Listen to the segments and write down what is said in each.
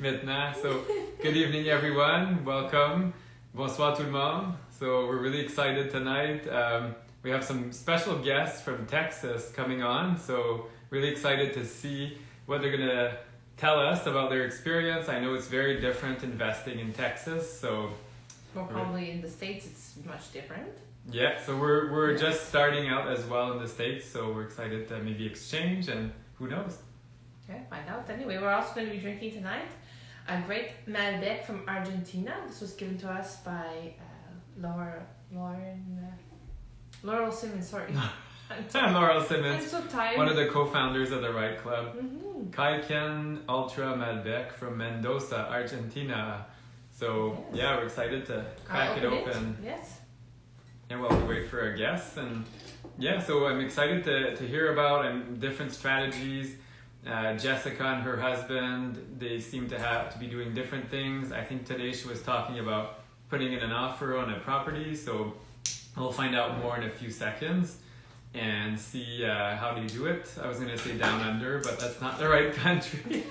Maintenant. So, good evening, everyone. Welcome. Bonsoir tout le monde. So, we're really excited tonight. We have some special guests from Texas coming on. So, really excited to see what they're going to tell us about their experience. I know it's very different investing in Texas. So, well, probably in the States it's much different. Yeah, so we're just starting out as well in the States. So, we're excited to maybe exchange and who knows. Okay, find out. Anyway, we're also going to be drinking tonight a great Malbec from Argentina. This was given to us by Laurel Simmons, sorry. Laurel Simmons, I'm so tired. one of the co-founders of the Right Club. Mm-hmm. Clayton Ultra Malbec from Mendoza, Argentina. So yeah, we're excited to crack it open. Yes. And while we wait for our guests, and yeah, so I'm excited to hear about different strategies. Jessica and her husband, they seem to be doing different things. I think today she was talking about putting in an offer on a property, so we'll find out more in a few seconds and see how do you do it. I was going to say down under, but that's not the right country.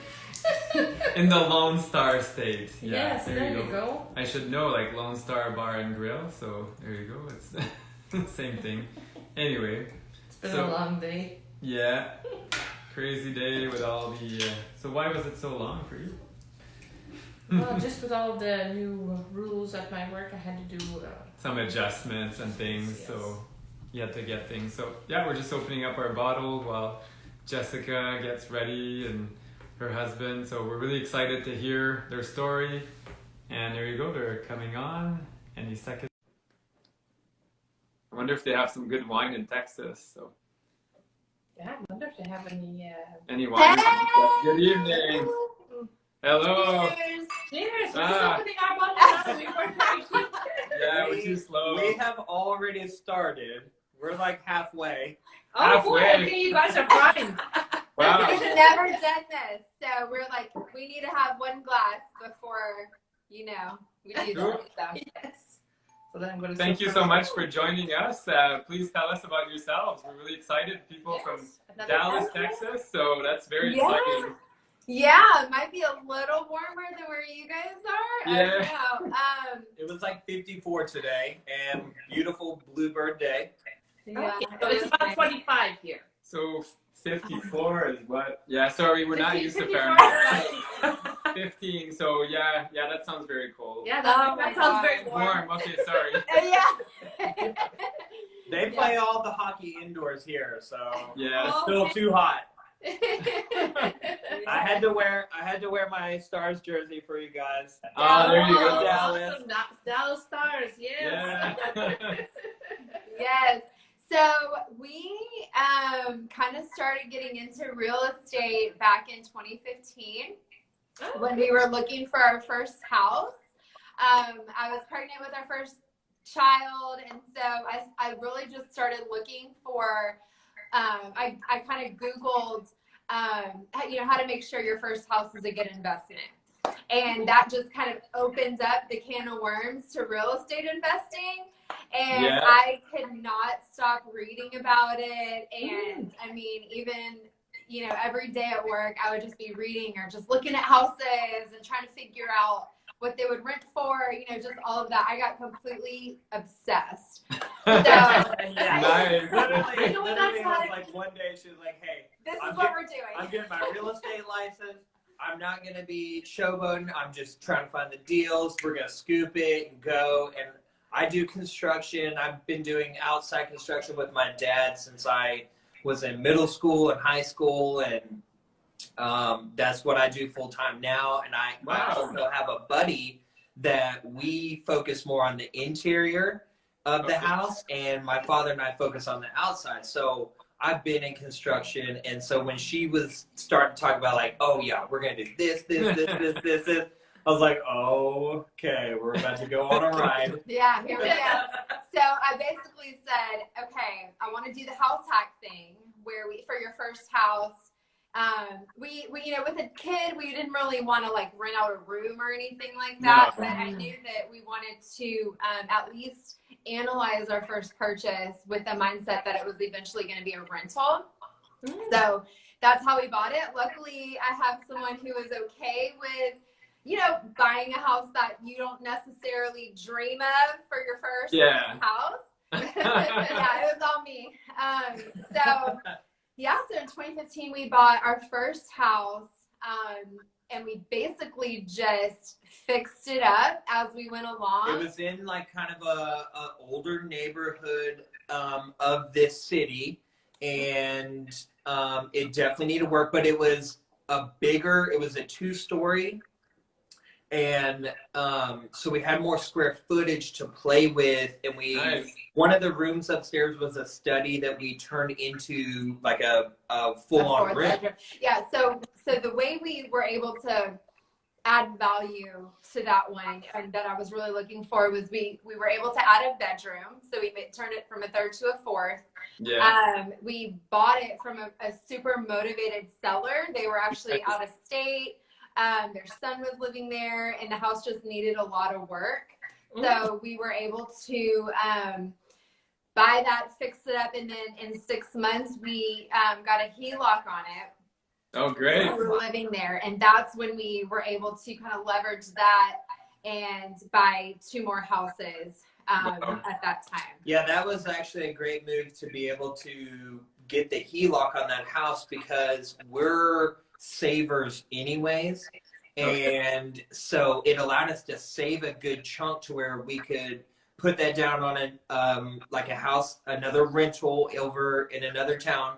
In the Lone Star State. Yeah, yes, there you go. I should know, like Lone Star Bar and Grill, so there you go. It's the same thing. Anyway. It's been a long day. Yeah. Crazy day with all the... So why was it so long for you? Well, just with all the new rules at my work, I had to do... some adjustments and things, yes. So you had to get things. So yeah, we're just opening up our bottle while Jessica gets ready and her husband. So we're really excited to hear their story. And there you go, they're coming on any second. I wonder if they have some good wine in Texas. So. Yeah, I wonder if they have any wine. Hey! Good evening. Hello. Cheers. Cheers! We're just opening our bottle now. Yeah, we're too slow. We have already started. We're like halfway. Oh, boy, okay, you guys are fine. Wow. We've never done this, so we're like, we need to have one glass before, we do this stuff. Yes. So then I'm going to Thank you so much for joining us. Please tell us about yourselves. We're really excited. People from Dallas, Texas, so that's very exciting. Yeah, it might be a little warmer than where you guys are. Yeah. I don't know. It was like 54 today, and beautiful bluebird day. Yeah, Okay, so it's about 25 here. So 54 is what? Yeah, sorry, we're not used to Fahrenheit. 15, so yeah, that sounds very cold. Yeah, that sounds very warm. Warm, okay, sorry. Yeah. They play all the hockey indoors here, so Yeah. it's still too hot. I had to wear my Stars jersey for you guys. Oh, there you go. Dallas. Awesome. Dallas Stars, yes. Yeah. Yes. So we kind of started getting into real estate back in 2015 when we were looking for our first house. I was pregnant with our first child, and so I really just started looking for I kind of Googled how to make sure your first house is a good investment. And that just kind of opens up the can of worms to real estate investing. And Yeah. I could not stop reading about it. And I mean, even, every day at work, I would just be reading or just looking at houses and trying to figure out what they would rent for, just all of that. I got completely obsessed. So, Nice. Literally, You know what literally that's was like? like one day she was like, hey, this is I'm what get- we're doing. I'm getting my real estate license. I'm not going to be showboating. I'm just trying to find the deals. We're going to scoop it and go. And I do construction. I've been doing outside construction with my dad since I was in middle school and high school. And that's what I do full time now. And I also have a buddy that we focus more on the interior of the house. And my father and I focus on the outside. So I've been in construction, and so when she was starting to talk about like, oh yeah, we're gonna do this, I was like, oh, okay, we're about to go on a ride. Yeah, here we go. So I basically said, okay, I want to do the house hack thing where for your first house, we with a kid, we didn't really want to like rent out a room or anything like that, but I knew that we wanted to at least analyze our first purchase with the mindset that it was eventually going to be a rental. So that's how we bought it. Luckily, I have someone who is okay with buying a house that you don't necessarily dream of for your first house. Yeah, it was all me. So in 2015 we bought our first house, and we basically just fixed it up as we went along. It was in like kind of a older neighborhood of this city, and it definitely needed work, but it was a 2-story. And so we had more square footage to play with, and one of the rooms upstairs was a study that we turned into like a full-on room. Yeah, so the way we were able to add value to that one, and that I was really looking for, was we were able to add a bedroom. So we turned it from a third to a fourth. Yeah. We bought it from a super motivated seller. They were actually out of state. Their son was living there, and the house just needed a lot of work. So we were able to buy that, fix it up, and then in 6 months we got a HELOC on it. Oh, great. So we were living there, and that's when we were able to kind of leverage that and buy 2 more houses at that time. Yeah, that was actually a great move to be able to get the HELOC on that house, because we're savers anyways, and so it allowed us to save a good chunk to where we could put that down on a house, another rental over in another town,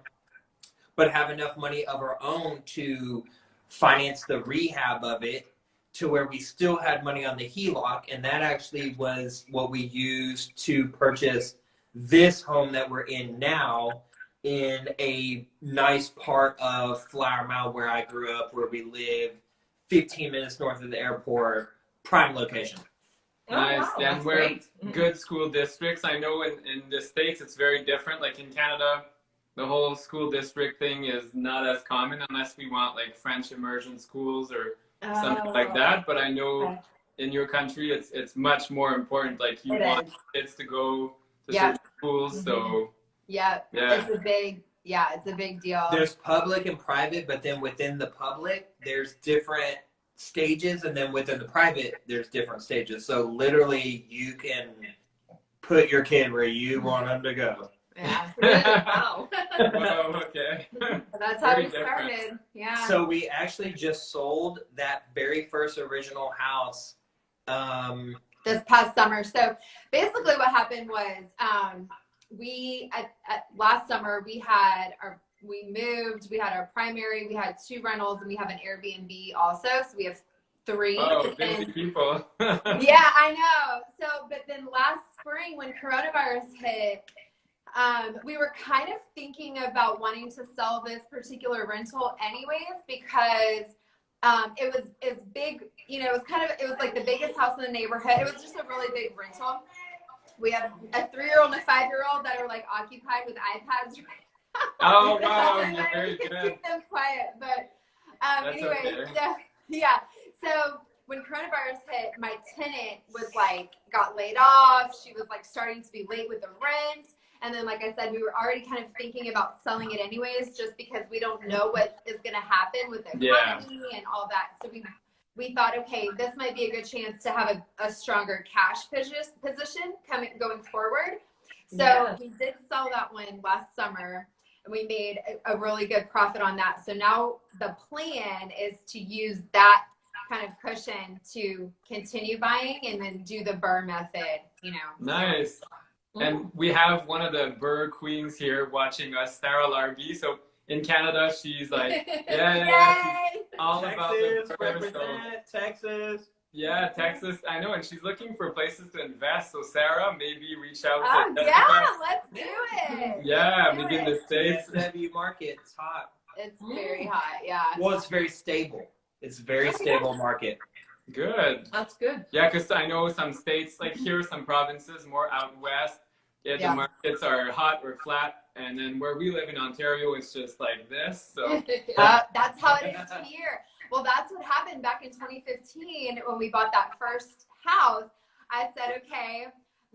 but have enough money of our own to finance the rehab of it, to where we still had money on the HELOC. And that actually was what we used to purchase this home that we're in now, in a nice part of Flower Mound where I grew up, where we live, 15 minutes north of the airport, prime location. Nice. Wow, And we're great. good school districts. I know in the States it's very different. Like in Canada, the whole school district thing is not as common unless we want like French immersion schools or something like that. But I know in your country it's much more important. Like you want kids to go to certain schools. So it's a big deal. There's public and private, but then within the public there's different stages, and then within the private there's different stages. So literally you can put your kid where you want them to go. Yeah. Wow. Whoa, okay. That's how we started. Yeah. So we actually just sold that very first original house this past summer. So basically what happened was last summer we moved, we had our primary, we had 2 rentals, and we have an Airbnb also. So we have 3. Oh, busy people. Yeah, I know. So, but then last spring when coronavirus hit, we were kind of thinking about wanting to sell this particular rental anyways, because it was big, it was like the biggest house in the neighborhood. It was just a really big rental. We have a 3-year-old and a 5-year-old that are like occupied with iPads. Oh wow, you're very good. Keep them quiet, but anyway, okay. so when coronavirus hit, my tenant got laid off. She was starting to be late with the rent. And then, like I said, we were already kind of thinking about selling it anyways, just because we don't know what is going to happen with the economy and all that. So we thought, okay, this might be a good chance to have a stronger cash position going forward. So we did sell that one last summer, and we made a really good profit on that. So now the plan is to use that kind of cushion to continue buying and then do the BRRRR method, Nice. And we have one of the BRRRR queens here watching us, Sarah Larby. So in Canada, she's like, she's all Texas, about the BRRRR. represent Texas. Yeah, Texas. I know, and she's looking for places to invest. So Sarah, maybe reach out to let's do it. Yeah, maybe in the States. DSW market, it's hot. It's very hot, yeah. Well, it's very stable. It's a very stable market. Good. That's good. Yeah, because I know some states, like here, some provinces more out west, the markets are hot or flat, and then where we live in Ontario, it's just like this. So that's how it is here. Well, that's what happened back in 2015 when we bought that first house. I said, okay,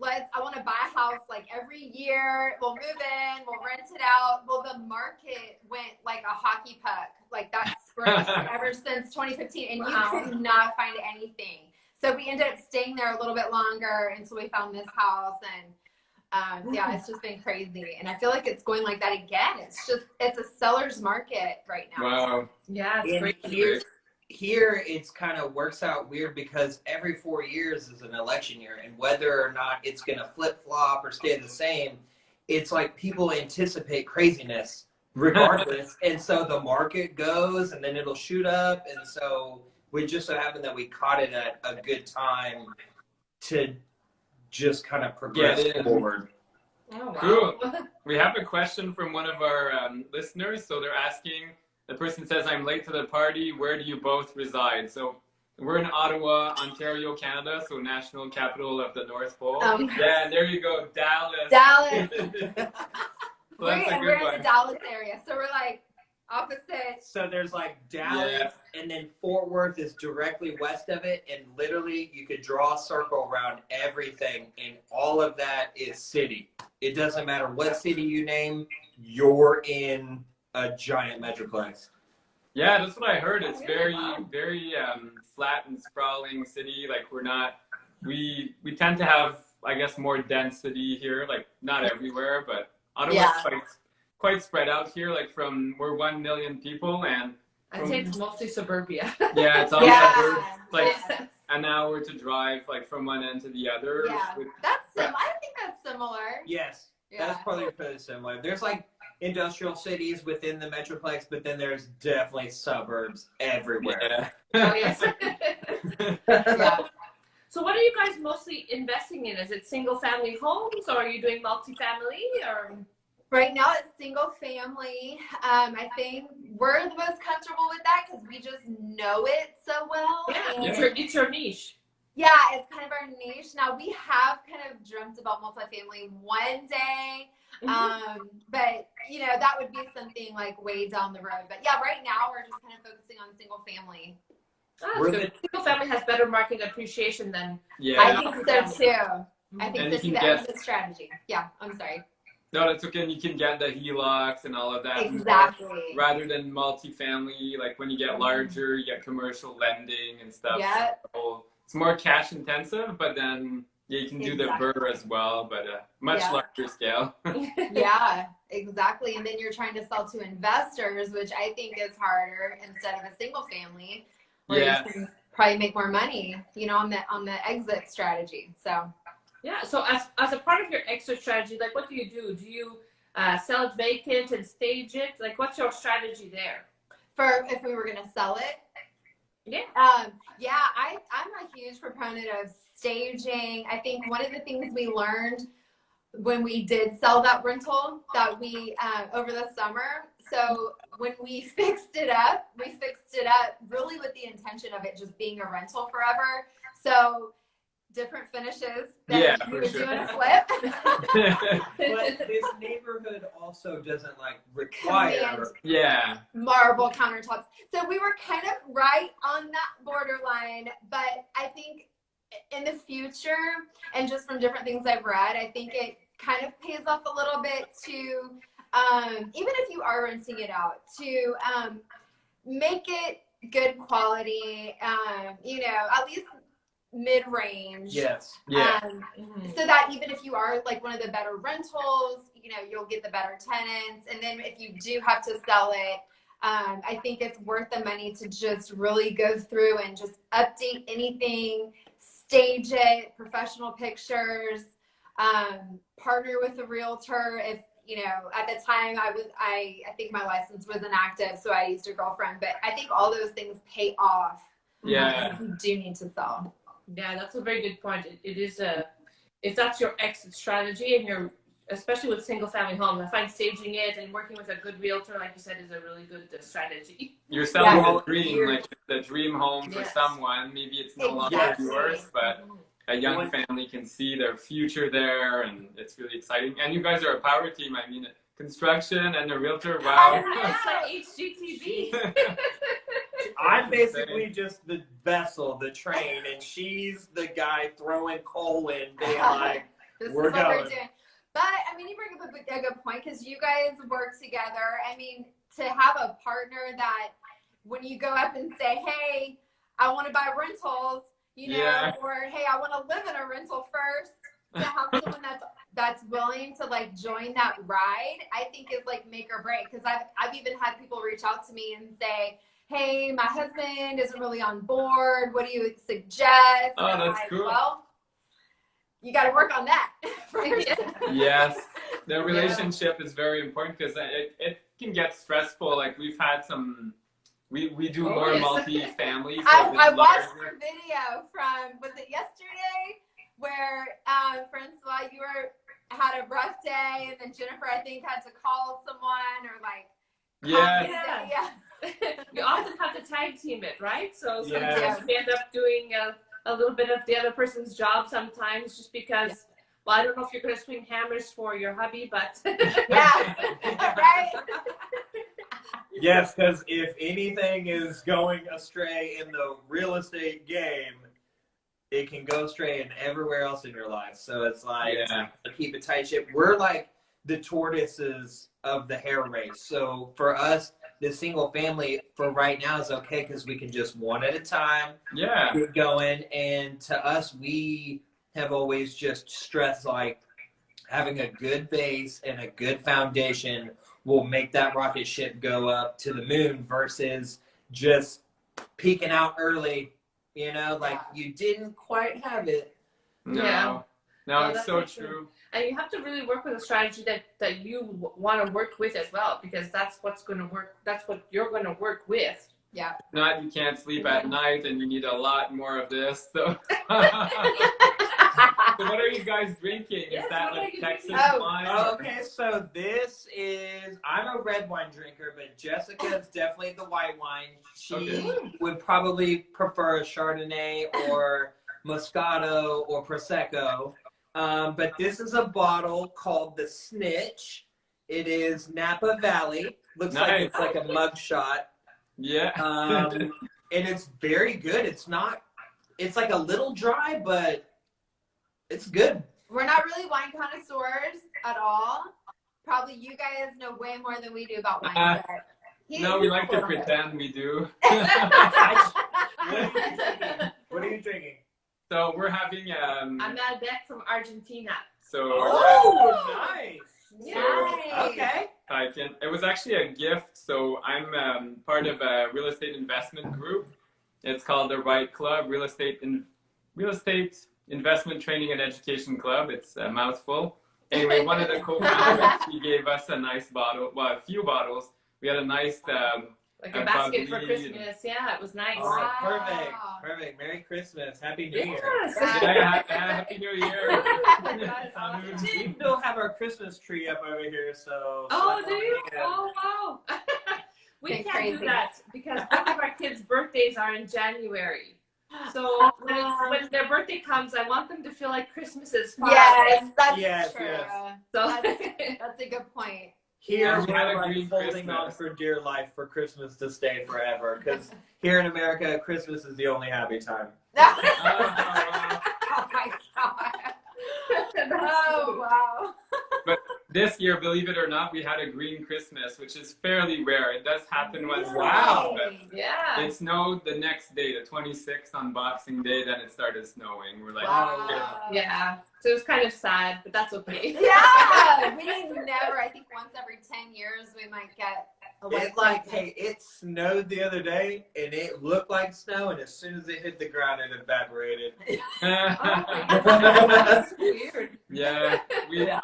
I want to buy a house every year. We'll move in, we'll rent it out. Well, the market went like a hockey puck. ever since 2015, and you could not find anything. So we ended up staying there a little bit longer until we found this house, and yeah, it's just been crazy. And I feel like it's going like that again. It's a seller's market right now. Wow. Yeah, it's And great. here it's kind of works out weird because every 4 years is an election year, and whether or not it's going to flip flop or stay the same, it's like people anticipate craziness regardless. And so the market goes and then it'll shoot up. And so we just so happened that we caught it at a good time to just kind of progress forward. Oh, wow. Cool. We have a question from one of our listeners. So they're asking, the person says, I'm late to the party. Where do you both reside? So we're in Ottawa, Ontario, Canada. So national capital of the North Pole. Yeah, and there you go. Dallas. Dallas. Well, that's a we're good one. in the Dallas area, so we're like opposite. So there's like Dallas, and then Fort Worth is directly west of it, and literally you could draw a circle around everything, and all of that is city. It doesn't matter what city you name, you're in a giant metroplex. Yeah, that's what I heard. It's very, very flat and sprawling city. Like we tend to have, I guess, more density here. Like not everywhere, but Ottawa's quite spread out here. Like we're 1 million people, and I'd say it's mostly suburbia. yeah, it's all suburbs. Like an hour to drive, like from one end to the other. Yeah, I think that's similar. Yes, that's probably pretty similar. There's like industrial cities within the metroplex, but then there's definitely suburbs everywhere. Oh, yes. Yeah. So what are you guys mostly investing in? Is it single family homes, or are you doing multifamily, or? Right now it's single family. I think we're the most comfortable with that because we just know it so well. Yeah, And it's your niche. yeah, it's kind of our niche. Now we have kind of dreamt about multifamily one day. But you know, that would be something like way down the road. But yeah, right now we're just kind of focusing on single family. Oh, so single family has better market appreciation than I think so too. I think this is the exit strategy. Yeah, I'm sorry. No, that's okay. And you can get the HELOCs and all of that. Exactly. Rather than multifamily, like when you get larger, you get commercial lending and stuff. Yeah. So it's more cash intensive, but then you can do the BRRRR as well, but much larger scale. Yeah, exactly. And then you're trying to sell to investors, which I think is harder instead of a single family, where you can probably make more money, you know, on the exit strategy. So yeah. So as a part of your exit strategy, like what do? Do you sell it vacant and stage it? Like what's your strategy there? For if we were going to sell it? Yeah. I'm a huge proponent of staging. I think one of the things we learned when we did sell that rental that we over the summer, so when we fixed it up really with the intention of it just being a rental forever. So different finishes that you would do in a flip. But this neighborhood also doesn't like require marble countertops. So we were kind of right on that borderline, but I think in the future, and just from different things I've read, I think it kind of pays off a little bit to, even if you are renting it out, to make it good quality, you know, at least mid-range. Yes. So that even if you are like one of the better rentals, you know, you'll get the better tenants. And then if you do have to sell it, I think it's worth the money to just really go through and just update anything, stage it, professional pictures, partner with a realtor. If, you know, at the time I think my license was inactive, so I used a girlfriend, but I think all those things pay off. If you do need to sell. Yeah, that's a very good point. It is if that's your exit strategy, and you're, especially with single family homes, I find staging it and working with a good realtor, like you said, is a really good strategy. You're selling the dream, like the dream home for someone. Maybe it's no longer yours, but a young family can see their future there, and it's really exciting. And you guys are a power team. I mean, construction and a realtor. Wow. It's like HGTV. I'm basically just the vessel, the train, and she's the guy throwing coal in, being like, this we're is what going. we're doing. But I mean, you bring up a good point, because you guys work together. I mean, to have a partner that when you go up and say, hey, I want to buy rentals, you know, or hey, I want to live in a rental first, to have someone that's willing to like join that ride, I think is like make or break. Because I've even had people reach out to me and say, hey, my husband isn't really on board. What do you suggest? Oh, and that's like, cool. Well, you got to work on that first. Yes, the relationship is very important because it can get stressful. Like we've had some, we do more multi-family. So I watched your video from, was it yesterday, where Francois, you had a rough day, and then Jennifer, I think, had to call someone or like. Yeah. You often have to tag team it, right? So sometimes Yes. we end up doing a little bit of the other person's job sometimes, just because. Well, I don't know if you're going to swing hammers for your hubby, but Yeah, right. Yes, because if anything is going astray in the real estate game, it can go astray in everywhere else in your life. So it's like, keep a tight ship. We're like the tortoises of the hair race. So for us, the single family for right now is okay because we can just one at a time get going. And to us, we have always just stressed like having a good base and a good foundation will make that rocket ship go up to the moon versus just peeking out early, you know, like you didn't quite have it. No, it's so true. And you have to really work with a strategy that you want to work with as well, because that's what's going to work. That's what you're going to work with. Yeah. Not you can't sleep at night and you need a lot more of this. So, so what are you guys drinking? Is that like Texas wine? Okay, so this is, I'm a red wine drinker, but Jessica is definitely the white wine. She would probably prefer a Chardonnay or Moscato or Prosecco. But this is a bottle called the Snitch. It is Napa Valley. Looks like it's like a mug shot. Yeah. And it's very good. It's like a little dry, but it's good. We're not really wine connoisseurs at all. Probably you guys know way more than we do about wine. No, we like to pretend we do. What are you drinking? So we're having a Malbec from Argentina. So nice. Nice. Okay. It was actually a gift. So I'm part of a real estate investment group. It's called the Right Club, Real Estate Investment Training and Education Club. It's a mouthful. Anyway, one of the co-founders, he gave us a nice bottle, well, a few bottles. We had a nice like a basket for Christmas. Yeah, it was nice. Oh, perfect. Merry Christmas. Happy New Year. Happy New Year. We still have our Christmas tree up over here, so. Oh, do you? Oh, wow. We can't do that because both of our kids' birthdays are in January. So when their birthday comes, I want them to feel like Christmas is far away. That's true. Yes. So that's a good point. Here we're like holding on for dear life for Christmas to stay forever, because here in America, Christmas is the only happy time. Oh my god. Oh wow. But this year, believe it or not, we had a green Christmas, which is fairly rare. It does happen once in a while, but it snowed the next day, the 26th on Boxing Day, then it started snowing. We're like, yeah. So it was kind of sad, but that's okay. Yeah, we never. I think once every 10 years we might get a white Christmas. Hey, it snowed the other day, and it looked like snow, and as soon as it hit the ground, it evaporated. That's weird. Yeah,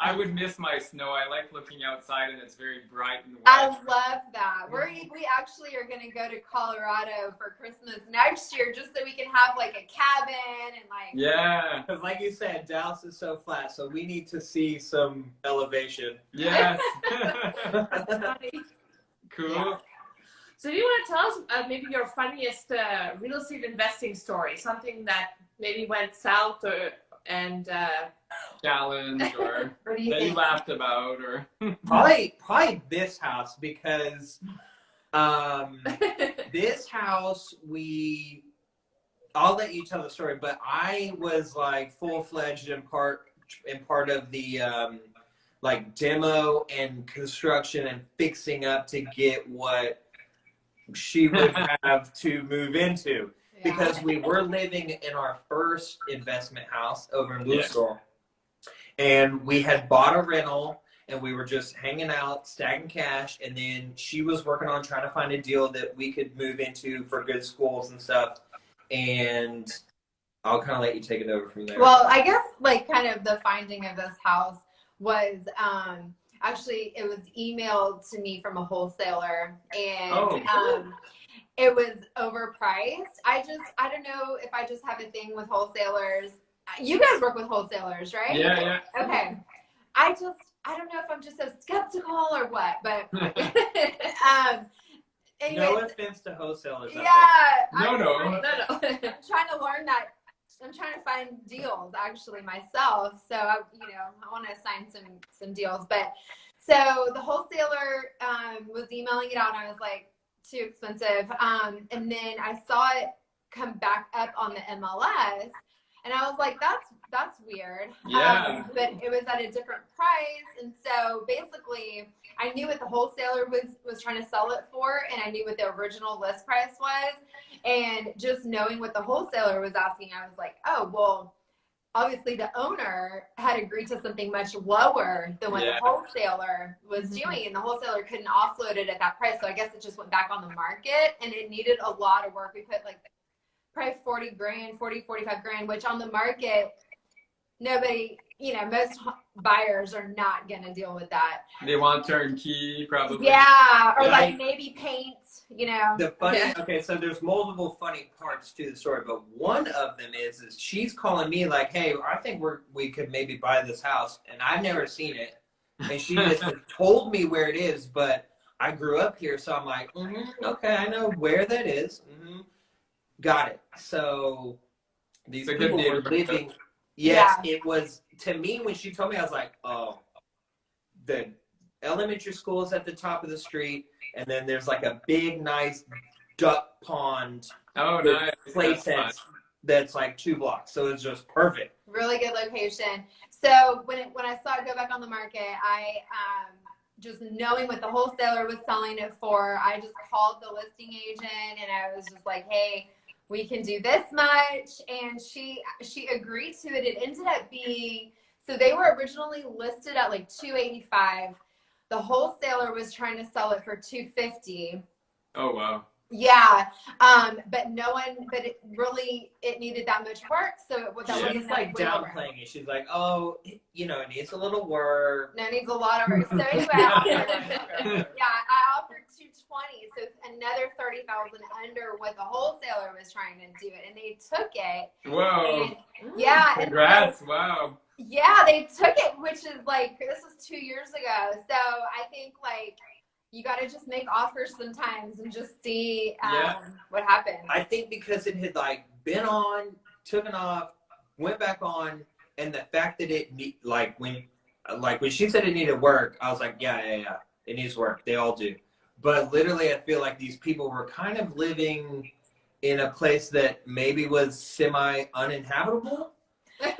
I would miss my snow. I like looking outside, and it's very bright and white. I love that. We actually are going to go to Colorado for Christmas next year, just so we can have like a cabin and like. Yeah. Because like you said, Dallas is so flat, so we need to see some elevation. Yes. That's funny. Cool. Yeah. So do you want to tell us maybe your funniest real estate investing story? Something that maybe went south and challenge or that you laughed about or probably this house, because this house I'll let you tell the story, but I was like full-fledged in part of the like demo and construction and fixing up to get what she would have to move into. Because we were living in our first investment house over in Louisville, and we had bought a rental, and we were just hanging out, stacking cash, and then she was working on trying to find a deal that we could move into for good schools and stuff. And I'll kind of let you take it over from there. Well, I guess like kind of the finding of this house was actually it was emailed to me from a wholesaler, and it was overpriced. I don't know if I just have a thing with wholesalers. You guys work with wholesalers, right? Yeah. Okay. I don't know if I'm just so skeptical or what, but anyways, no offense to wholesalers. Yeah. No. I'm trying to learn that. I'm trying to find deals actually myself. So I want to assign some deals. But so the wholesaler was emailing it out, and I was like, too expensive. And then I saw it come back up on the MLS, and I was like, that's weird. Yeah. But it was at a different price, and so basically, I knew what the wholesaler was trying to sell it for, and I knew what the original list price was. And just knowing what the wholesaler was asking, I was like, oh, well, obviously the owner had agreed to something much lower than what the wholesaler was doing, and the wholesaler couldn't offload it at that price. So I guess it just went back on the market, and it needed a lot of work. We put like probably 45 grand, which on the market, nobody, most buyers are not going to deal with that. They want turnkey, probably. Yeah, or like maybe paint, The funny, okay, so there's multiple funny parts to the story, but one of them is she's calling me like, hey, I think we could maybe buy this house, and I've never seen it, and she just told me where it is, but I grew up here, so I'm like, okay, I know where that is. Got it. So these people were living. Yes, it was, to me, when she told me, I was like, oh, the elementary school is at the top of the street, and then there's like a big, nice duck pond. Oh, nice. Place that's like 2 blocks. So it's just perfect. Really good location. So when I saw it go back on the market, I just knowing what the wholesaler was selling it for, I just called the listing agent, and I was just like, hey, we can do this much. And she agreed to it. It ended up being, so they were originally listed at like $285. The wholesaler was trying to sell it for $250. Oh, wow. Yeah. But it needed that much work. So she's like downplaying it. She's like, oh, it needs a little work. No, it needs a lot of work. So anyway, I offered $220. So another $30,000 under what the wholesaler was trying to do it. And they took it. Whoa. And, congrats. Wow. Yeah, they took it, which is like, this was 2 years ago. So I think like, you got to just make offers sometimes and just see what happens. I think because it had like been on, took it off, went back on, and the fact that it when she said it needed work, I was like, yeah, it needs work. They all do. But literally, I feel like these people were kind of living in a place that maybe was semi-uninhabitable. That's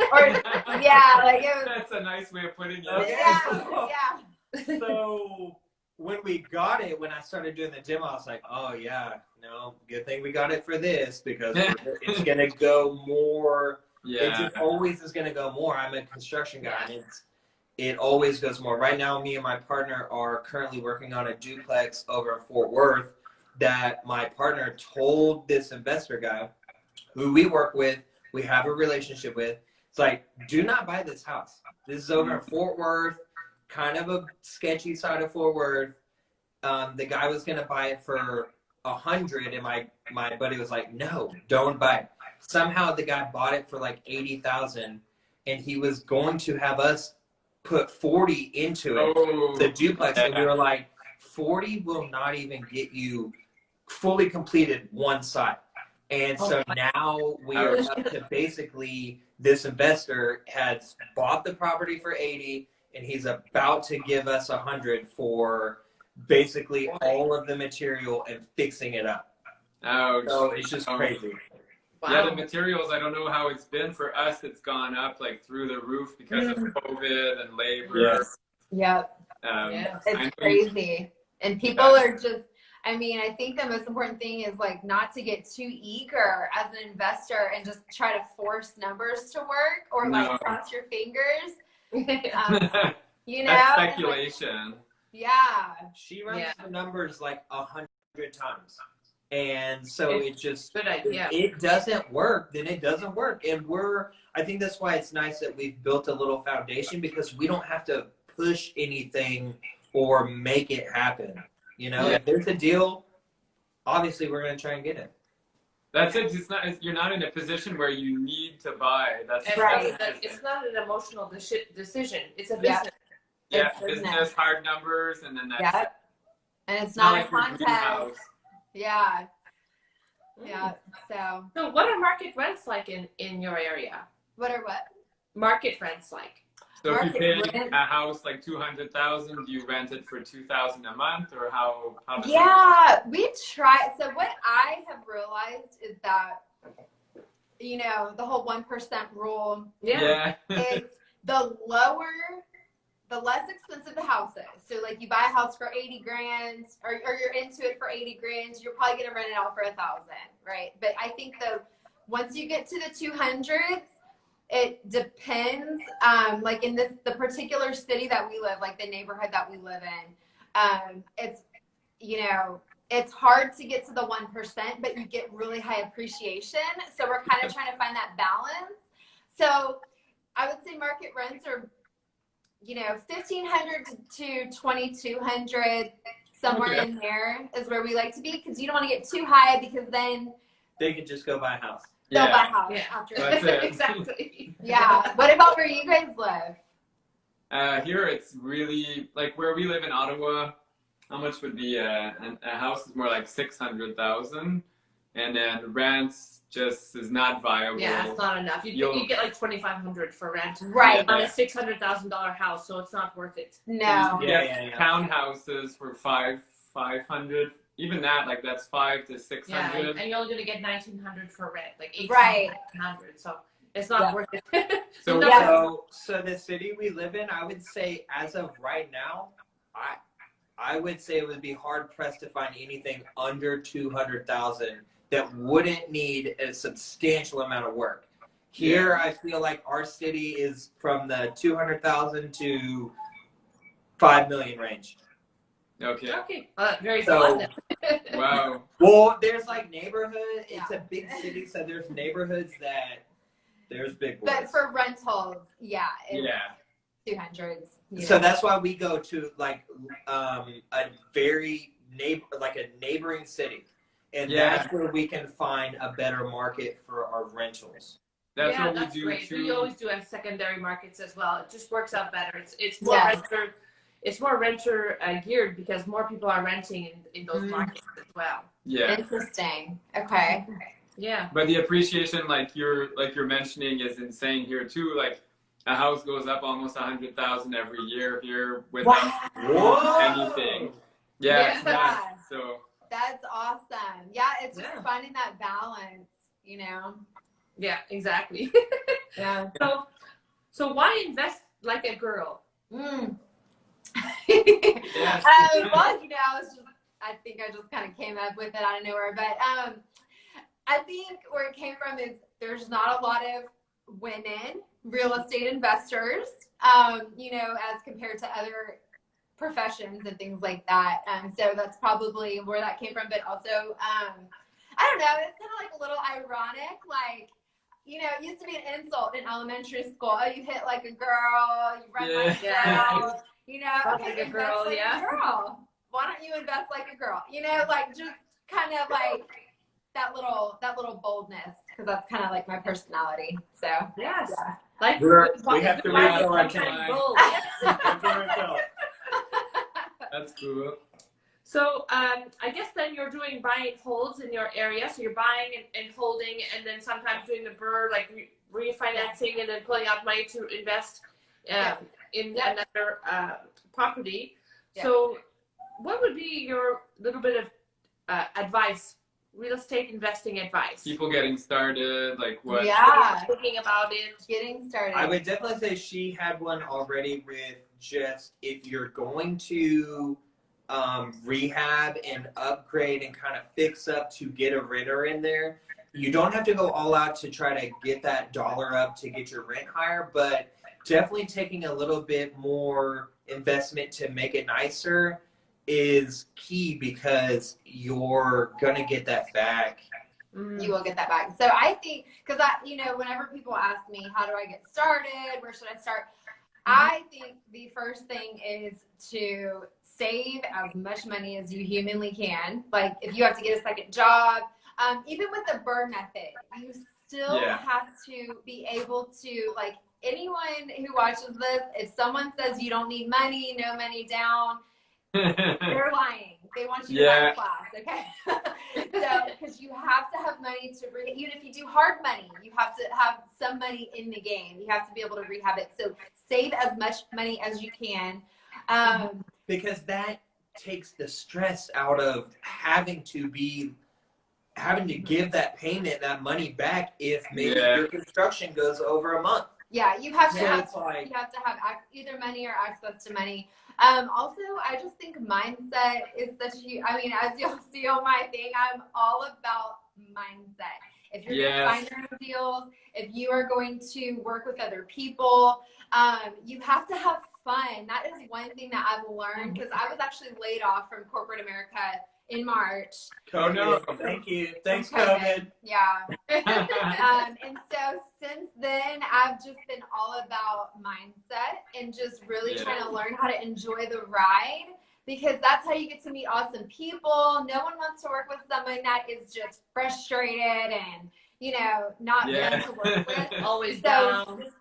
a nice way of putting it. Okay. Yeah. So when we got it, when I started doing the demo, I was like, oh yeah, no, good thing we got it for this, because it's going to go more. Yeah. It just always is going to go more. I'm a construction guy, and it always goes more. Right now, me and my partner are currently working on a duplex over in Fort Worth that my partner told this investor guy who we work with, we have a relationship with. It's like, do not buy this house. This is over in Fort Worth, kind of a sketchy side of Fort Worth. The guy was going to buy it for $100, and my buddy was like, no, don't buy it. Somehow the guy bought it for like $80,000, and he was going to have us put $40 into it, the duplex, and we were like, $40 will not even get you fully completed one side. And so now we are up to basically, this investor has bought the property for $80, and he's about to give us $100 for basically all of the material and fixing it up. Ouch. So it's just crazy. Wow. Yeah, the materials, I don't know how it's been for us. It's gone up like through the roof because of COVID and labor. Yes. Yep. Yes. It's crazy. And people are just, I mean, I think the most important thing is like not to get too eager as an investor and just try to force numbers to work or like cross your fingers. You know, that's speculation. Yeah. She runs the numbers like 100 times. And so it just, good idea. If it doesn't work, then it doesn't work. And I think that's why it's nice that we've built a little foundation, because we don't have to push anything or make it happen. You know, if there's a deal, obviously we're going to try and get it. That's it. You're not in a position where you need to buy. That's right. It's not an emotional decision. It's a business. Yeah, business, hard numbers, and then that's it. And it's not a like your dream house. contest. Yeah. Yeah. So what are market rents like in your area? What are what? Market rents like? So if you Market pay rent. a house like $200,000, do you rent it for $2,000 a month, or how does We try. So what I have realized is that, you know, the whole 1% rule. Yeah. It's the less expensive the house is. So like you buy a house for 80 grand or you're into it for 80 grand, you're probably going to rent it out for 1,000, right? But I think once you get to the 200s, it depends. Like in the particular city that we live, like the neighborhood that we live in, it's, you know, it's hard to get to the 1%, but you get really high appreciation. So we're kind of trying to find that balance. So I would say market rents are, you know, 1,500 to 2,200, somewhere in there is where we like to be, because you don't want to get too high, because then They could just go buy a house. they'll buy a house after. That's it. Exactly. Yeah. What about where you guys live? Here it's really like where we live in Ottawa. How much would be a house? Is more like 600,000, and then rents just is not viable. Yeah, it's not enough. You get like 2,500 for rent, Right? On a $600,000 house, so it's not worth it. No. Yeah. Townhouses for 500. Even that, like that's 500 to 600. Yeah, and you're only gonna get 1,900 for rent, like 1,800. So it's not worth it. So the city we live in, I would say as of right now, I would say it would be hard pressed to find anything under 200,000 that wouldn't need a substantial amount of work. Here, I feel like our city is from the 200,000 to 5 million range. Okay. Very solid. Wow. Well, there's like neighborhood. It's a big city, so there's neighborhoods that there's big boys. But for rentals, it's 200s. So that's why we go to like a neighboring city, and that's where we can find a better market for our rentals. That's what we do great. too. We always do have secondary markets as well. It just works out better. It's more renter geared, because more people are renting in those markets as well. Yeah. Interesting. Okay. Yeah. But the appreciation, like you're mentioning, is insane here too. Like a house goes up almost 100,000 every year here without anything. Yeah. It's nuts. So that's awesome. Yeah, it's just finding that balance, you know. Yeah, exactly. Yeah. So why invest like a girl? Well, you know, I think I just kind of came up with it out of nowhere, but I think where it came from is there's not a lot of women real estate investors, you know, as compared to other professions and things like that. So that's probably where that came from. But also, I don't know, it's kind of like a little ironic, like, you know, it used to be an insult in elementary school. Oh, you hit like a girl, you run like a girl, you know, Like a girl, like a girl. Why don't you invest like a girl? You know, like just kind of like that little boldness, because that's kind of like my personality. So yes, yeah. Like we have to refill our tank. that's cool. So I guess then you're doing buy and holds in your area. So you're buying and holding, and then sometimes doing the BRRRR, like refinancing, and then pulling out money to invest in another property. Yeah. So what would be your little bit of advice, real estate investing advice? People getting started, like what? Yeah. Thinking about it. Getting started. I would definitely say she had one already with just if you're going to rehab and upgrade and kind of fix up to get a renter in there. You don't have to go all out to try to get that dollar up to get your rent higher, but definitely taking a little bit more investment to make it nicer is key, because you're going to get that back. You will get that back. So I think, because whenever people ask me, how do I get started? Where should I start? I think the first thing is to save as much money as you humanly can. Like if you have to get a second job, even with the BRRRR method, you still have to be able to, like, anyone who watches this, if someone says you don't need money, no money down, they're lying. They want you to buy a class, okay? So, because you have to have money to even if you do hard money, you have to have some money in the game. You have to be able to rehab it. So save as much money as you can. Because that takes the stress out of having to give that payment, that money back if maybe your construction goes over a month. Yeah, you have to have either money or access to money. Also, I just think mindset is such a, as you'll see on my thing, I'm all about mindset. If you're going to find your own deals, if you are going to work with other people, you have to have fun. That is one thing that I've learned, because I was actually laid off from corporate America in March. Oh no, thank you. Thanks, COVID. Yeah. And so since then, I've just been all about mindset and just really trying to learn how to enjoy the ride, because that's how you get to meet awesome people. No one wants to work with someone that is just frustrated and, not fun to work with. Always down. Just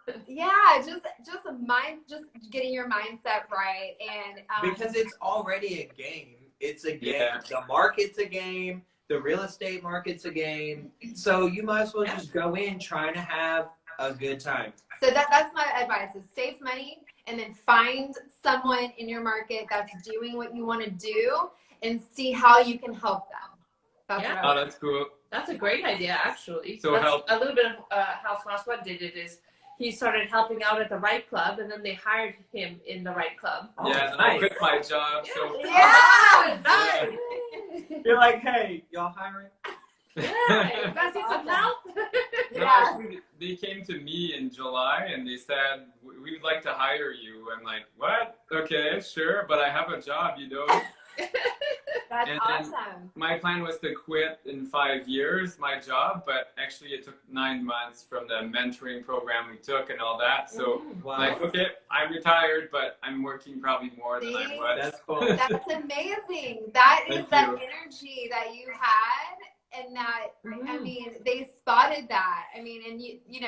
getting your mindset right. And because it's already a game. It's a game. The market's a game. The real estate market's a game. So you might as well just go in trying to have a good time. So that's my advice, is save money and then find someone in your market that's doing what you want to do and see how you can help them. That's cool. That's a great idea, actually. So that's a little bit of how François did it is he started helping out at the right club, and then they hired him in the right club. Yeah, I quit my job. So nice. You're like, hey, y'all hiring? Yeah, you guys need some help? No, actually, they came to me in July and they said, we would like to hire you. I'm like, what? Okay, sure, but I have a job, That's and awesome. My plan was to quit in 5 years, my job, but actually it took 9 months from the mentoring program we took and all that. So, like, okay, I'm retired, but I'm working probably more than I was. That's cool. That's amazing. That is that energy that you had. And that, they spotted that. And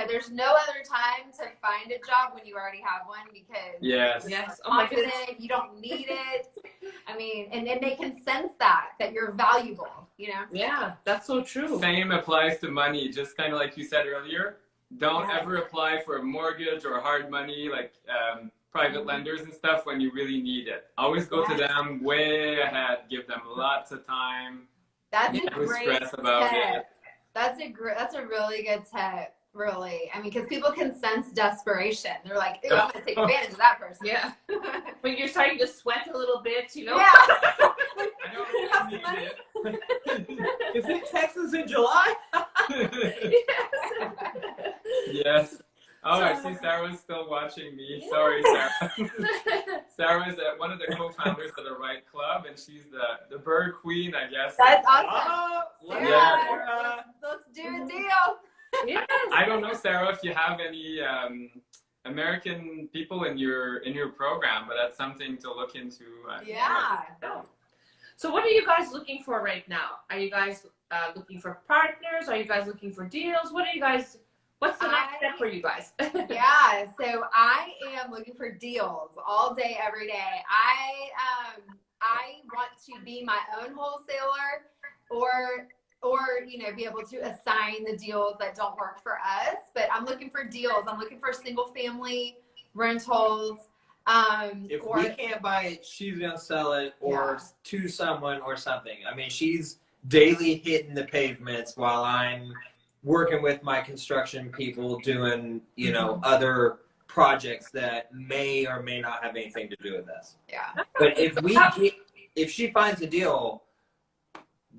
there's no other time to find a job when you already have one, because yes, oh my goodness, you don't need it. And then they can sense that you're valuable, Yeah, that's so true. Same applies to money, just kind of like you said earlier. Don't ever apply for a mortgage or hard money, like private lenders and stuff, when you really need it. Always go to them way ahead, give them lots of time. That's a great stress about tip. That's a really good tip, really. Because people can sense desperation. They're like, ooh, I'm going to take advantage of that person. Yeah. When you're starting to sweat a little bit, Yeah. I don't need it. Is it Texas in July? Yes. Oh, I see Sarah's still watching me. Sorry, Sarah. Sarah's one of the co-founders of the Right Club, and she's the bird queen, I guess. That's awesome. Let's do a deal. Yes. I don't know, Sarah, if you have any American people in your program, but that's something to look into. So what are you guys looking for right now? Are you guys looking for partners? Are you guys looking for deals? What's the next step for you guys? So I am looking for deals all day, every day. I want to be my own wholesaler, or be able to assign the deals that don't work for us. But I'm looking for deals. I'm looking for single family rentals. If we can't buy it, she's gonna sell it or to someone or something. She's daily hitting the pavements while I'm working with my construction people, doing other projects that may or may not have anything to do with this. Yeah. But if we if she finds a deal,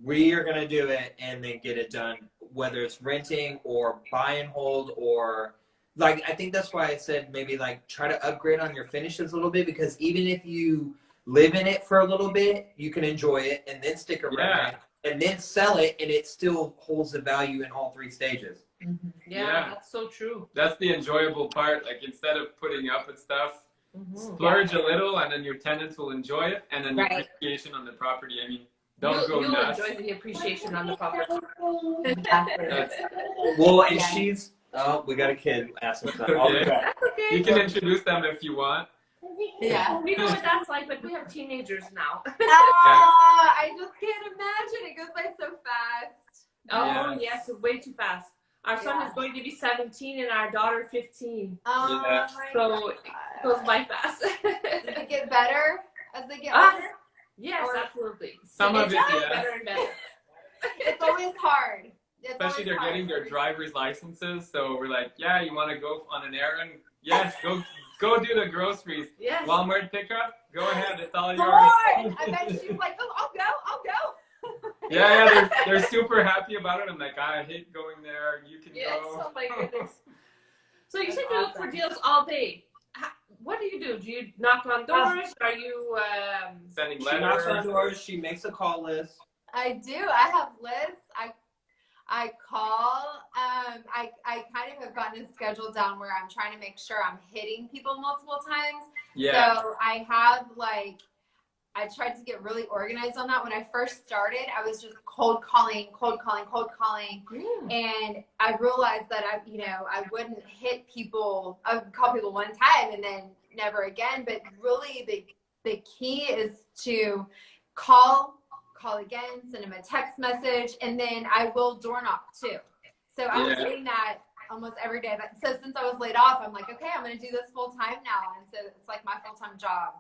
we are going to do it and then get it done, whether it's renting or buy and hold, or like, I think that's why I said maybe like try to upgrade on your finishes a little bit, because even if you live in it for a little bit, you can enjoy it and then stick around and then sell it, and it still holds the value in all three stages. Mm-hmm. Yeah, that's so true. That's the enjoyable part. Like, instead of putting up with stuff, splurge a little, and then your tenants will enjoy it, and then the appreciation on the property. I mean, you'll nuts. Enjoy the appreciation on the property. Well, and she's we got a kid asking something. That's okay. You can introduce them if you want. Yeah. We know what that's like, but we have teenagers now. I just can't imagine. It goes by so fast. Oh, yes, way too fast. Our son is going to be 17 and our daughter 15. Oh, my so it goes by fast. Does it get better as they get older? Yes, absolutely. Some of it, better and better. It's always hard. Especially they're getting their driver's licenses, so we're like, yeah, you want to go on an errand? Yes, go do the groceries. Yes. Walmart pickup? Go ahead, it's all yours. I bet she's like, oh, I'll go. Yeah, they're super happy about it. I'm like, I hate going there. You can go. Oh my goodness. So you said you look for deals all day. What do? Do you knock on doors? Are you sending She letters? knocks on doors. She makes a call list. I do. I have lists. I call. I kind of have gotten a schedule down where I'm trying to make sure I'm hitting people multiple times. Yeah. So I have I tried to get really organized on that. When I first started, I was just cold calling. And I realized that I wouldn't hit people. I would call people one time and then never again. But really the key is to call again, send them a text message, and then I will door knock too. So I'm doing that almost every day. So since I was laid off, I'm like, okay, I'm going to do this full time now. And so it's like my full-time job.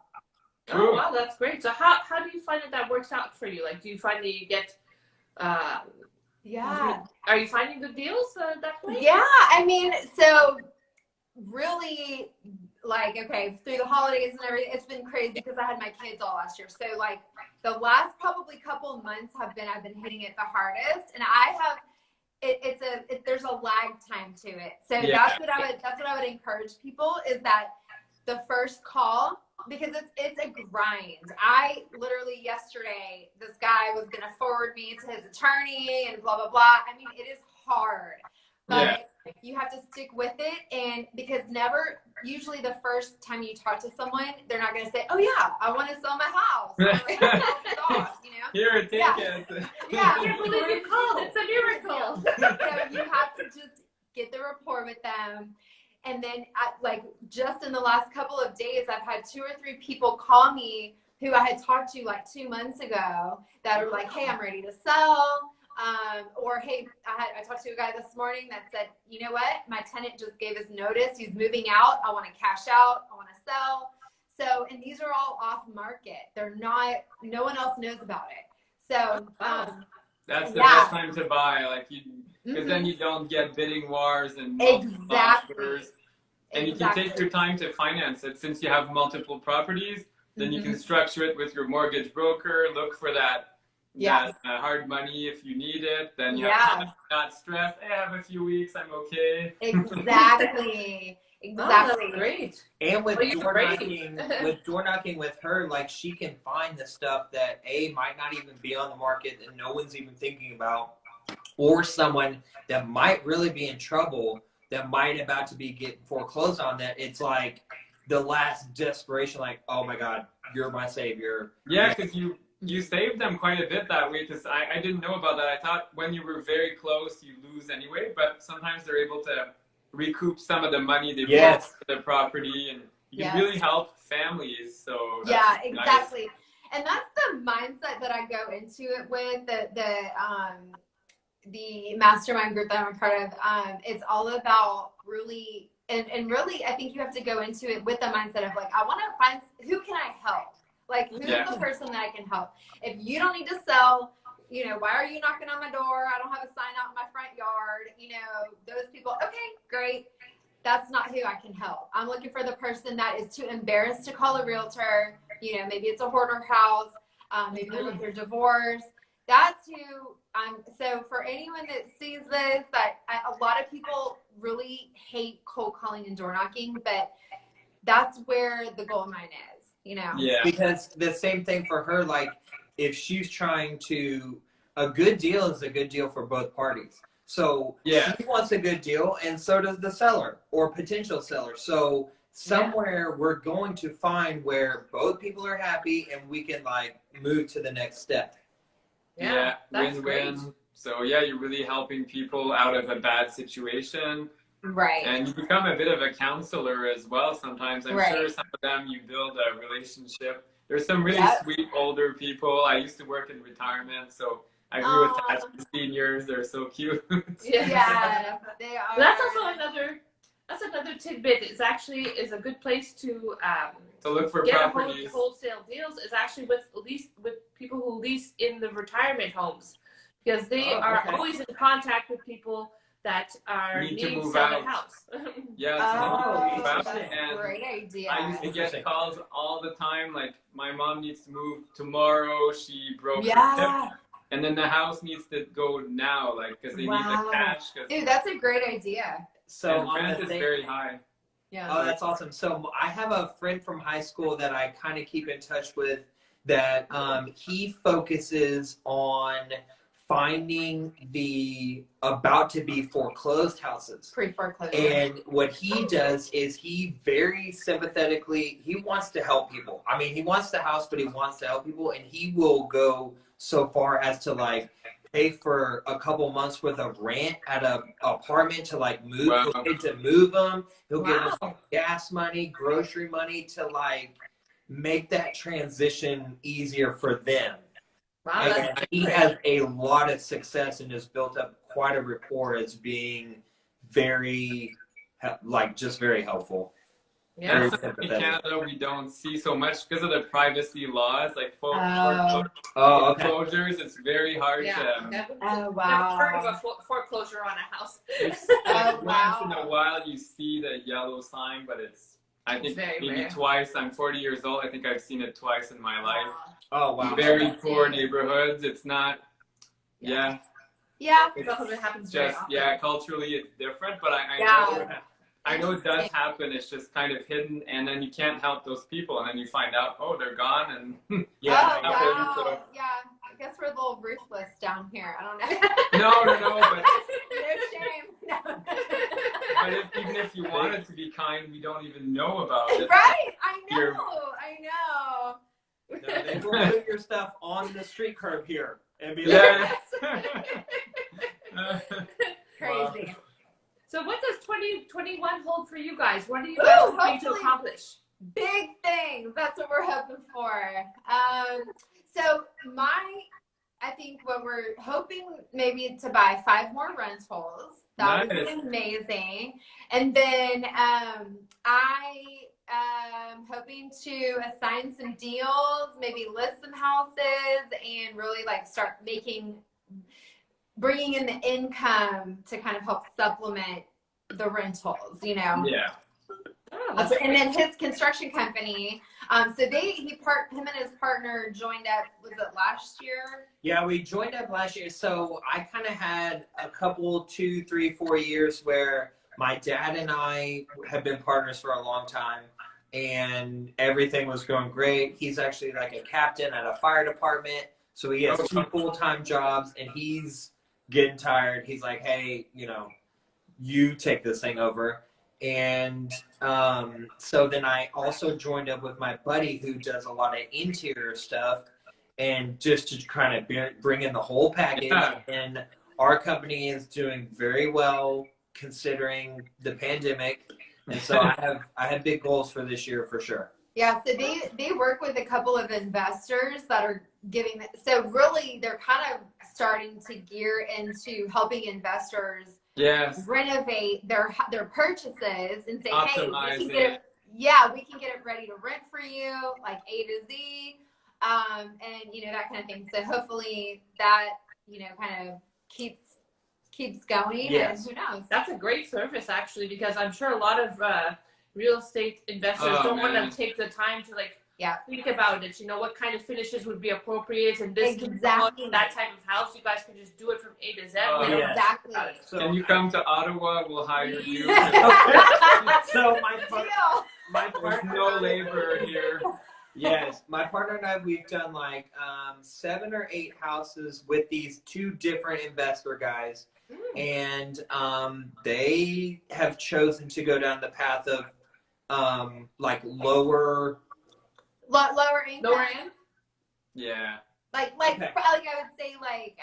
Oh, wow, that's great. So how do you find that works out for you? Like, do you find that you get, are you finding good deals that way? Yeah, I mean, so really, okay, through the holidays and everything, it's been crazy because I had my kids all last year. So the last probably couple months I've been hitting it the hardest, and I have. There's a lag time to it. So that's what I would encourage people, is that the first call, because it's a grind. I literally yesterday, this guy was going to forward me to his attorney and blah, blah, blah. I mean, it is hard, but you have to stick with it. And because usually the first time you talk to someone, they're not going to say, oh yeah, I want to sell my house. Here, take it. Yeah. I can't believe you called. It's a miracle. So you have to just get the rapport with them. And then just in the last couple of days, I've had 2 or 3 people call me who I had talked to 2 months ago that are like, hey, I'm ready to sell. Or, hey, I talked to a guy this morning that said, you know what? My tenant just gave us notice. He's moving out. I want to cash out. I want to sell. So, and these are all off market. They're not, no one else knows about it. So, that's the best time to buy. Because then you don't get bidding wars and offers. And you can take your time to finance it. Since you have multiple properties, then you can structure it with your mortgage broker, look for that hard money if you need it. Then you have time to not stress. I have a few weeks, I'm okay. Exactly. Oh, that's great. And with door knocking with her, she can find the stuff that might not even be on the market and no one's even thinking about, or someone that might really be in trouble, that might about to be getting foreclosed on, that it's like the last desperation, oh my God, you're my savior. Yeah, because you saved them quite a bit that way, because I didn't know about that. I thought when you were very close, you lose anyway, but sometimes they're able to recoup some of the money they put for the property, and you can really help families. So that's exactly. Nice. And that's the mindset that I go into it with, the mastermind group that I'm a part of. It's all about really, and really, I think you have to go into it with the mindset of I want to find, who can I help? Who's the person that I can help? If you don't need to sell, why are you knocking on my door? I don't have a sign out in my front yard. Those people, okay, great. That's not who I can help. I'm looking for the person that is too embarrassed to call a realtor. Maybe it's a hoarder house. maybe they're going through divorce. That's who so for anyone that sees this, a lot of people really hate cold calling and door knocking, but that's where the gold mine is, you know? Yeah. Because the same thing for her, like if she's trying to, a good deal is a good deal for both parties. So she wants a good deal, and so does the seller or potential seller. So somewhere we're going to find where both people are happy and we can like move to the next step. Yeah, that's win-win. great. So yeah, you're really helping people out of a bad situation. Right. And you become a bit of a counselor as well sometimes. I'm sure some of them you build a relationship. There's some really sweet older people. I used to work in retirement, so I grew attached to seniors. They're so cute. Yeah, they are. That's also another tidbit. Is a good place to look for get properties. Wholesale deals. Is actually with people who lease in the retirement homes, because they are always in contact with people that are needing to sell their house. That's a great idea. I used to get calls all the time, like my mom needs to move tomorrow. She broke her hip. And then the house needs to go now, like, because they need the cash. Dude, that's a great idea. So rent is very high. Yeah. Oh, that's awesome. So I have a friend from high school that I kind of keep in touch with that he focuses on finding the about to be foreclosed houses. Pre-foreclosure. And what he does is he very sympathetically, he wants to help people. I mean, he wants the house, but he wants to help people, and he will go so far as to like pay for a couple months worth of rent at a apartment to like move. Wow. He'll pay to move them. He'll give us gas money, grocery money to like make that transition easier for them. Wow, And he has a lot of success and has built up quite a rapport as being very, like, just very helpful. Yeah. In Canada, we don't see so much because of the privacy laws, like foreclosures. It's very hard to. Oh, wow. Never heard of a foreclosure on a house. Once in a while, you see the yellow sign, but I think maybe rare. Twice. I'm 40 years old. I think I've seen it twice in my life. Oh, wow. Very poor neighborhoods. It's not. Yeah. It happens just culturally it's different, but I know it does happen. It's just kind of hidden, and then you can't help those people, and then you find out, they're gone, and So. I guess we're a little ruthless down here. I don't know. No, but no shame. No. But even if you wanted to be kind, we don't even know about it. Right? I know. No, they will put your stuff on the street curb here and be like, crazy. So what does 2021 hold for you guys? What are you guys hoping to accomplish? Big things. That's what we're hoping for. So I think what we're hoping maybe to buy 5 more rentals. That would be amazing. And then I am hoping to assign some deals, maybe list some houses, and really like start bringing in the income to kind of help supplement the rentals, you know? Yeah. And then his construction company, so him and his partner joined up, was it last year? Yeah, we joined up last year. So I kind of had a couple, 2, 3, 4 years where my dad and I have been partners for a long time, and everything was going great. He's actually like a captain at a fire department. So he has 2 full-time jobs, and he's getting tired. He's like, hey, you take this thing over. And so then I also joined up with my buddy who does a lot of interior stuff, and just to kind of bring in the whole package. And our company is doing very well considering the pandemic. And so I have big goals for this year for sure. Yeah, so they work with a couple of investors that are giving so really they're kind of starting to gear into helping investors renovate their purchases and say, optimize we can get it ready to rent for you, like A to Z, and that kind of thing. So hopefully that kind of keeps going. Yes. And who knows? That's a great service actually, because I'm sure a lot of real estate investors don't want to take the time to like think about it. You know, what kind of finishes would be appropriate in this Exactly. that type of house. You guys can just do it from A to Z. Exactly. So, Can you come to Ottawa? We'll hire you. so my There's partner, no labor here. yes, my partner and I, we've done like 7 or 8 houses with these 2 different investor guys, and they have chosen to go down the path of like lower income. Lower end? Yeah. Like Okay. I would say like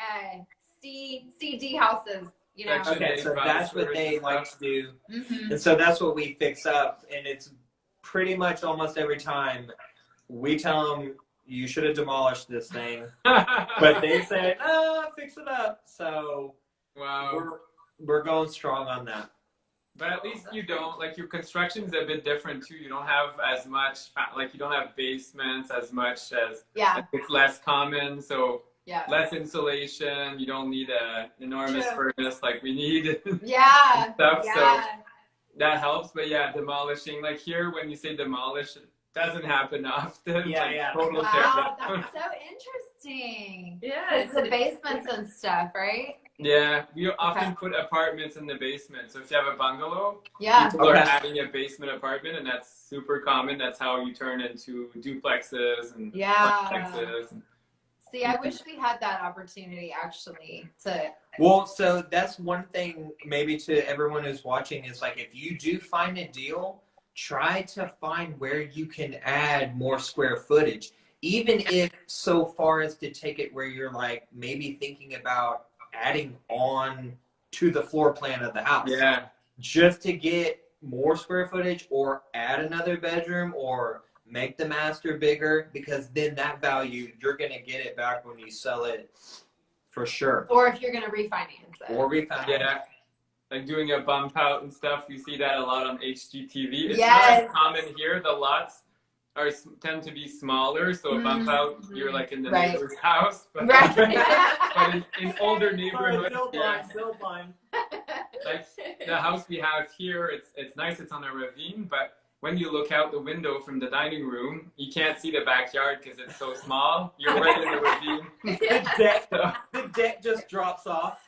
CD houses, you know. Okay, so that's what they like to do, Mm-hmm. and so that's what we fix up, and it's pretty much almost every time we tell them you should have demolished this thing, but they say fix it up. So Wow. we're going strong on that. But at least you don't, like, your construction's a bit different too. You don't have as much, like, you don't have basements as much as, Yeah. it's less common, so Yeah. less insulation. You don't need an enormous furnace like we need. Yeah. Stuff, Yeah. so that helps. But yeah, demolishing, like here, when you say demolish, it doesn't happen often. Yeah, like, yeah. Total Wow, tear. that's so interesting. Yeah. It's the basements and stuff, right? Yeah, we often put apartments in the basement. So if you have a bungalow, Yeah. people are Okay. adding a basement apartment, and that's super common. That's how you turn into duplexes and Yeah. plexes. See, I wish we had that opportunity actually to. Well, so that's one thing maybe to everyone who's watching is like, if you do find a deal, try to find where you can add more square footage, even if so far as to take it where you're like maybe thinking about adding on to the floor plan of the house. Yeah. Just to get more square footage or add another bedroom or make the master bigger, because then that value, you're going to get it back when you sell it for sure. Or if you're gonna refinance it. Or refinance. Yeah. Like doing a bump out and stuff. We see that a lot on HGTV. It's Yes. not common here. The lots tend to be smaller, so a bump out, you're like in the Right. neighbor's house. But, Right. but in older neighborhoods, Build yeah, line, build line. like the house we have here, it's nice. It's on a ravine, but when you look out the window from the dining room, you can't see the backyard because it's so small. You're right in the ravine. The deck just drops off.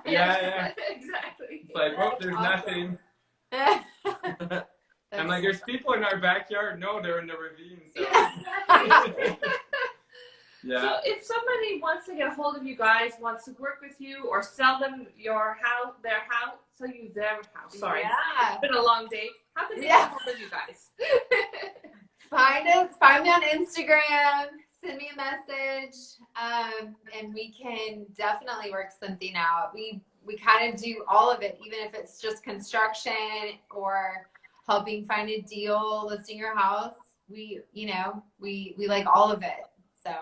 Yeah. Exactly. It's like, oh, there's nothing. I'm like, there's people in our backyard. No, they're in the ravine. So. Yeah. So if somebody wants to get a hold of you guys, wants to work with you or sell them your house, their house, their house. Sorry. Yeah. It's been a long day. How can they get a hold of you guys? Find me on Instagram, send me a message, and we can definitely work something out. We kind of do all of it, even if it's just construction or helping find a deal, listing your house. We like all of it. So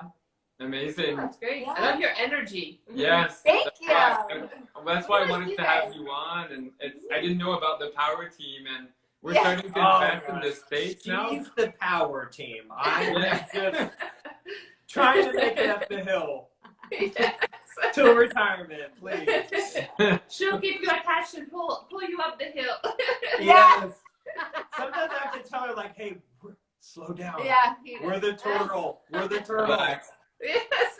Amazing. That's great. Yeah. I love your energy. Yes. thank you. That's why I wanted to have you on, and I didn't know about the power team, and we're Yes. starting to invest in the States now. She's the power team. I'm Yeah. just trying to make it up the hill Yes. to retirement, please. She'll keep you attached and pull you up the hill. Yes. Sometimes I have to tell her, like, hey, slow down. Yeah. We're the turtle. We're the turtle. Relax. Yes.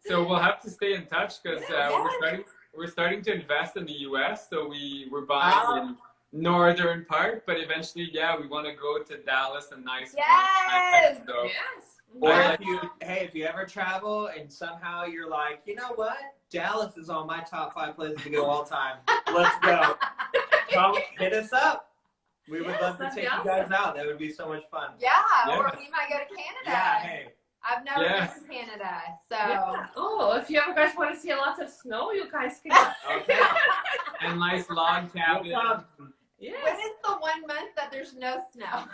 So we'll have to stay in touch because we're starting to invest in the U.S. So we're buying in northern part, but eventually, we want to go to Dallas and nice. Yes. So Yes. Or if you ever travel and somehow you're like, you know what? Dallas is on my top 5 places to go all time. Let's go. Come hit us up. We would love to that'd take be you guys out. That would be so much fun. Yeah, Yeah. or we might go to Canada. Yeah, hey. I've never Yes. been to Canada, so. Yeah. Oh, if you ever guys want to see lots of snow, you guys can. Okay. and nice log cabin. Yes. When is the 1 month that there's no snow?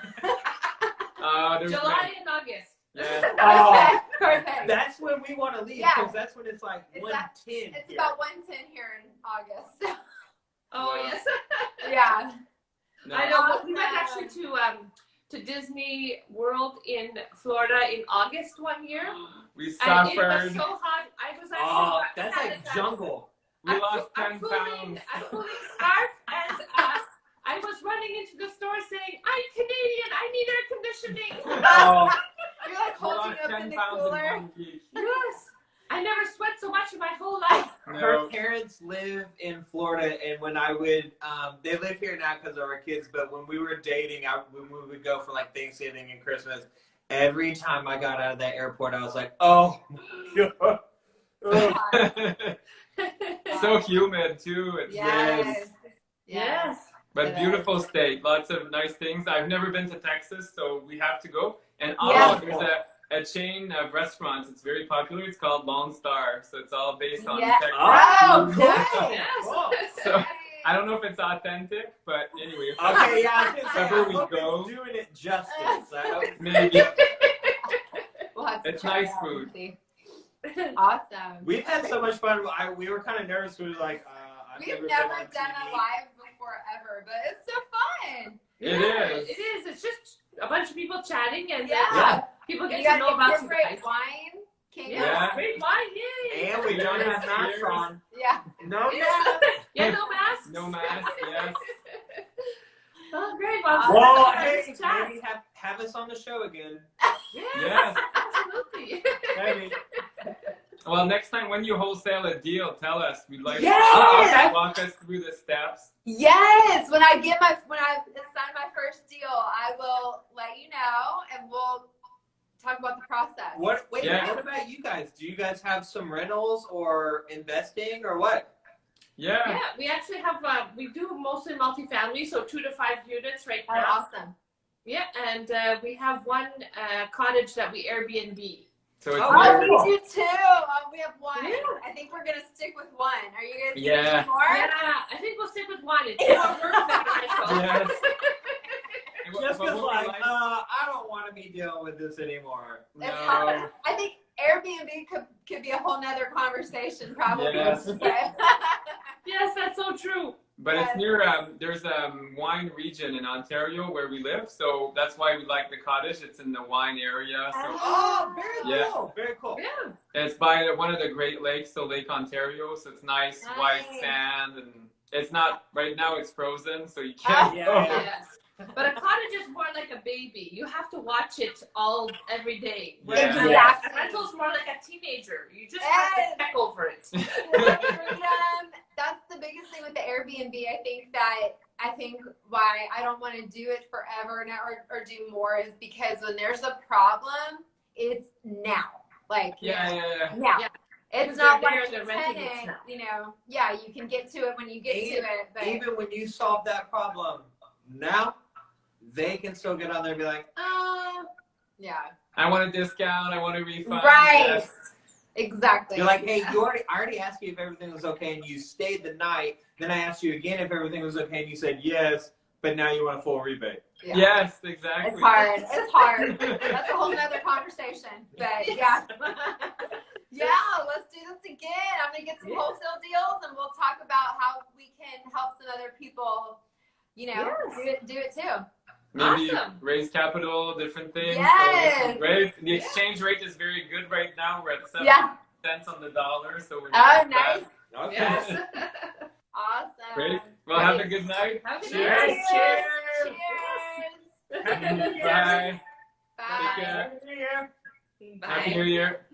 There's July and August. Yeah. Oh. Perfect. That's when we want to leave Yeah. because that's when it's like It's 110. It's here. about 110 here in August. Oh Wow. yes. Yeah. No. I know. Awesome. We went actually to Disney World in Florida in August one year, We and it suffered. was so hot. I was actually. Oh, that's like jungle. We lost 10 I'm pulling pounds. scarf, and I was running into the store saying, "I'm Canadian. I need air conditioning." Oh, You're like holding lost up 10 in the pounds cooler. in 1 week. Yes. I never sweat so much in my whole life. her No. parents live in Florida, and when I would, they live here now because of our kids. But when we were dating, when we would go for like Thanksgiving and Christmas. Every time I got out of that airport, I was like, "Oh my god." Oh. So humid too. It's Yes. Yes. But It beautiful state, lots of nice things. I've never been to Texas, so we have to go. And Yeah. there's a chain of restaurants. It's very popular. It's called Lone Star, so it's all based on Yeah. Texas. Oh, food. nice. Yes. Cool. So I don't know if it's authentic, but anyway. Okay, yeah, I was gonna say, Wherever I we hope go. it's doing it justice. I hope Maybe. We'll have to It's try nice it out food. and see. Awesome. we've had so much fun. We were kind of nervous. We were like, I've We've never never been on done TV. a live before ever, but it's so fun. It Yeah, is. It is. It's just a bunch of people chatting and Yeah. people You get got to know about you different guys. wine. King Yeah. of- Great wine. Yay. And we don't have Cheers. masks on. Yeah. No Yes. Yeah, no masks. No mask, yes. Oh, great. Well, Well, let's hey, chat. maybe have us on the show again. Yes. Yes. Absolutely. Maybe. Well, next time when you wholesale a deal, tell us. We'd like Yes. to walk us through the steps. Yes. When I sign my first deal, I will let you know, and we'll talk about the process. What Yeah. about you guys? Do you guys have some rentals or investing or what? Yeah. Yeah, we actually have, we do mostly multifamily, so 2 to 5 units right Oh, now. awesome. Yeah, and we have one cottage that we Airbnb. So it's Oh, Oh, very- we do too. We have one. Yeah. I think we're gonna stick with one. Are you guys Yeah. doing more? Yeah, I think we'll stick with one. It's more work beneficial. Yes. Just But because, what we like, I don't want to be dealing with this anymore. It's No. hard. I think Airbnb could be a whole nother conversation, probably. Yes. Yes, that's so true. But it's near, there's a wine region in Ontario where we live, so that's why we like the cottage. It's in the wine area. So Oh, very Yeah. cool. Very cool. Yeah. it's by one of the Great Lakes, so Lake Ontario. So it's nice white Nice. sand, and it's not right now. It's frozen, so you can't. Yeah, go. yeah. Yes. But a cottage is more like a baby. You have to watch it every day. Yeah. Exactly. Rental's more like a teenager. You just have Yes. to peck over it. Freedom. That's the biggest thing with the Airbnb. I think why I don't want to do it forever now or do more is because when there's a problem, it's now. Like Yeah. now. Yeah. It's Because not they're like there, a they're renting it tenant, now. you know. Yeah, you can get to it when you get to it. But Even when you solve that problem, now they can still get on there and be like, yeah. I want a discount. I want a refund. Right. Yes. Exactly. you're like, hey, I already asked you if everything was okay, and you stayed the night. Then I asked you again if everything was okay, and you said yes, but now you want a full rebate. Yeah. Yes, exactly. It's hard. It's hard. That's a whole nother conversation. But yeah. Yeah, let's do this again. I'm gonna get some wholesale deals and we'll talk about how we can help some other people, you know, do it too. Maybe Awesome. raise capital, different things. Yes. So great. The exchange rate is very good right now. We're at 7 Yeah. cents on the dollar, so we're Oh, not nice. bad. Okay. Yes. Awesome. Great. Well, have a good night. Have a good Cheers. night. Cheers. Cheers. Cheers. Bye. Bye. Take care. Yeah. Bye. Happy New Year.